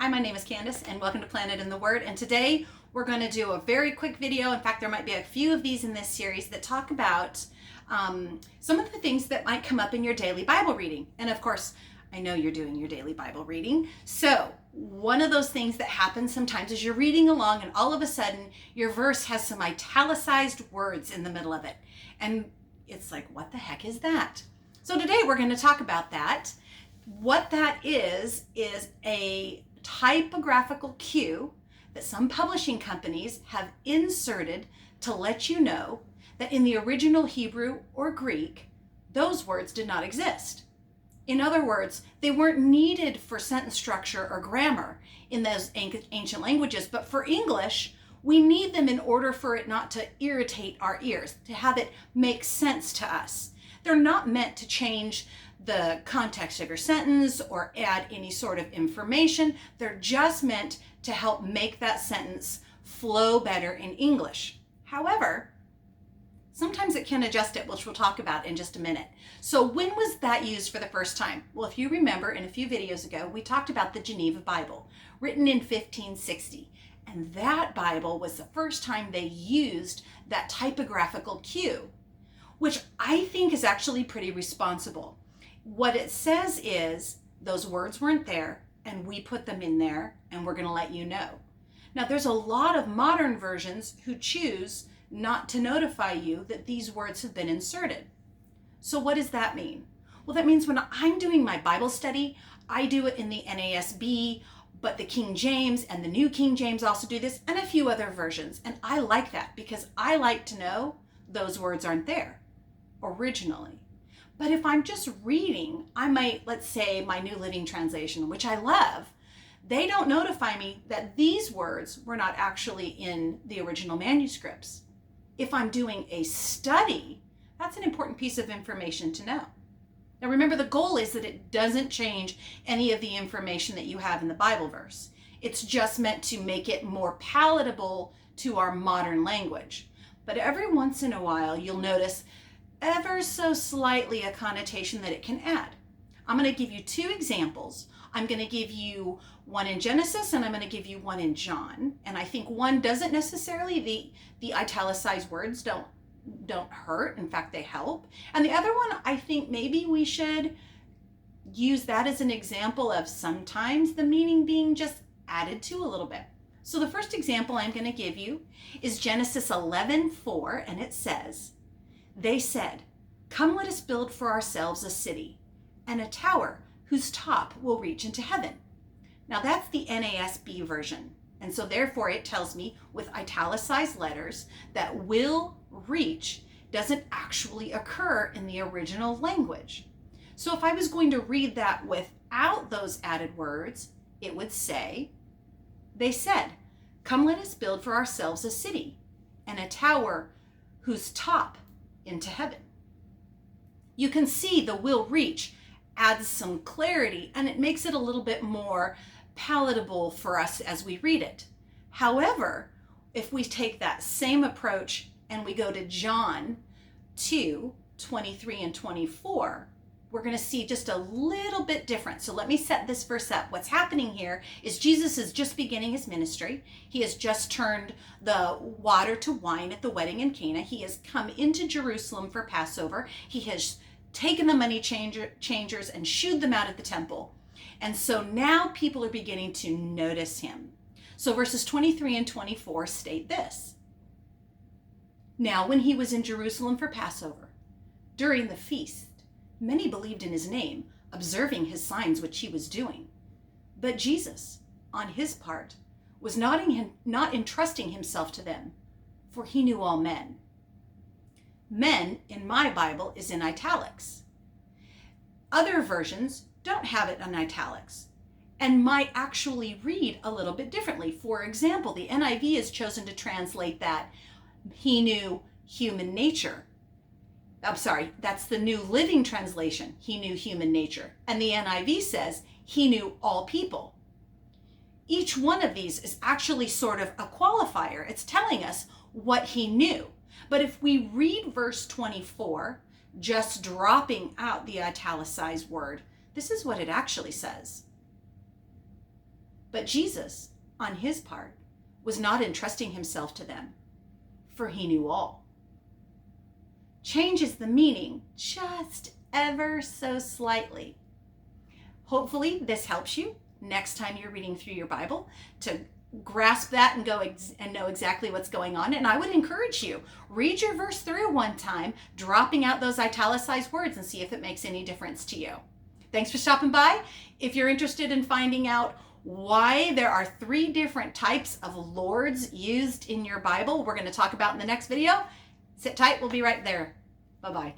Hi, my name is Candace and welcome to Planet in the Word. And today we're going to do a very quick video. In fact, there might be a few of these in this series that talk about some of the things that might come up in your daily Bible reading. And of course, I know you're doing your daily Bible reading. So one of those things that happens sometimes is you're reading along and all of a sudden your verse has some italicized words in the middle of it. And it's like, what the heck is that? So today we're going to talk about that. What that is a typographical cue that some publishing companies have inserted to let you know that in the original Hebrew or Greek, those words did not exist. In other words, they weren't needed for sentence structure or grammar in those ancient languages, but for English, we need them in order for it not to irritate our ears, to have it make sense to us. They're not meant to change the context of your sentence or add any sort of information. They're just meant to help make that sentence flow better in English. However, sometimes it can adjust it, which we'll talk about in just a minute. So when was that used for the first time? Well, if you remember in a few videos ago, we talked about the Geneva Bible, written in 1560. And that Bible was the first time they used that typographical cue, which I think is actually pretty responsible. What it says is those words weren't there and we put them in there and we're going to let you know. Now there's a lot of modern versions who choose not to notify you that these words have been inserted. So what does that mean? Well, that means when I'm doing my Bible study, I do it in the NASB, but the King James and the New King James also do this, and a few other versions. And I like that because I like to know those words aren't there originally. But if I'm just reading, I might, let's say my New Living Translation, which I love, they don't notify me that these words were not actually in the original manuscripts. If I'm doing a study, that's an important piece of information to know. Now remember, the goal is that it doesn't change any of the information that you have in the Bible verse. It's just meant to make it more palatable to our modern language. But every once in a while, you'll notice ever so slightly a connotation that it can add. I'm going to give you two examples. I'm going to give you one in Genesis and I'm going to give you one in John. And I think one doesn't necessarily, the italicized words don't hurt. In fact, they help. And the other one, I think maybe we should use that as an example of sometimes the meaning being just added to a little bit. So the first example I'm going to give you is Genesis 11:4, and it says, "They said, 'Come, let us build for ourselves a city and a tower whose top will reach into heaven.'" Now that's the NASB version. And so therefore it tells me with italicized letters that "will reach" doesn't actually occur in the original language. So if I was going to read that without those added words, it would say, "They said, 'Come, let us build for ourselves a city and a tower whose top into heaven.'" You can see the "will reach" adds some clarity and it makes it a little bit more palatable for us as we read it. However, if we take that same approach and we go to John 2:23 and 24, we're going to see just a little bit different. So let me set this verse up. What's happening here is Jesus is just beginning his ministry. He has just turned the water to wine at the wedding in Cana. He has come into Jerusalem for Passover. He has taken the money changers and shooed them out at the temple. And so now people are beginning to notice him. So verses 23 and 24 state this: "Now when he was in Jerusalem for Passover, during the feast, many believed in his name, observing his signs which he was doing. But Jesus, on his part, was not entrusting himself to them, for he knew all men." Men in my Bible is in italics. Other versions don't have it in italics and might actually read a little bit differently. For example, the NIV has chosen to translate that "he knew human nature." I'm sorry, that's the New Living Translation. "He knew human nature." And the NIV says "he knew all people." Each one of these is actually sort of a qualifier. It's telling us what he knew. But if we read verse 24, just dropping out the italicized word, this is what it actually says: But Jesus, on his part, was not entrusting himself to them, for he knew all. Changes the meaning just ever so slightly. Hopefully this helps you next time you're reading through your Bible to grasp that and and know exactly what's going on. And I would encourage you, read your verse through one time, dropping out those italicized words, and see if it makes any difference to you. Thanks for stopping by. If you're interested in finding out why there are 3 different types of lords used in your Bible, we're going to talk about in the next video. Sit tight, we'll be right there. Bye-bye.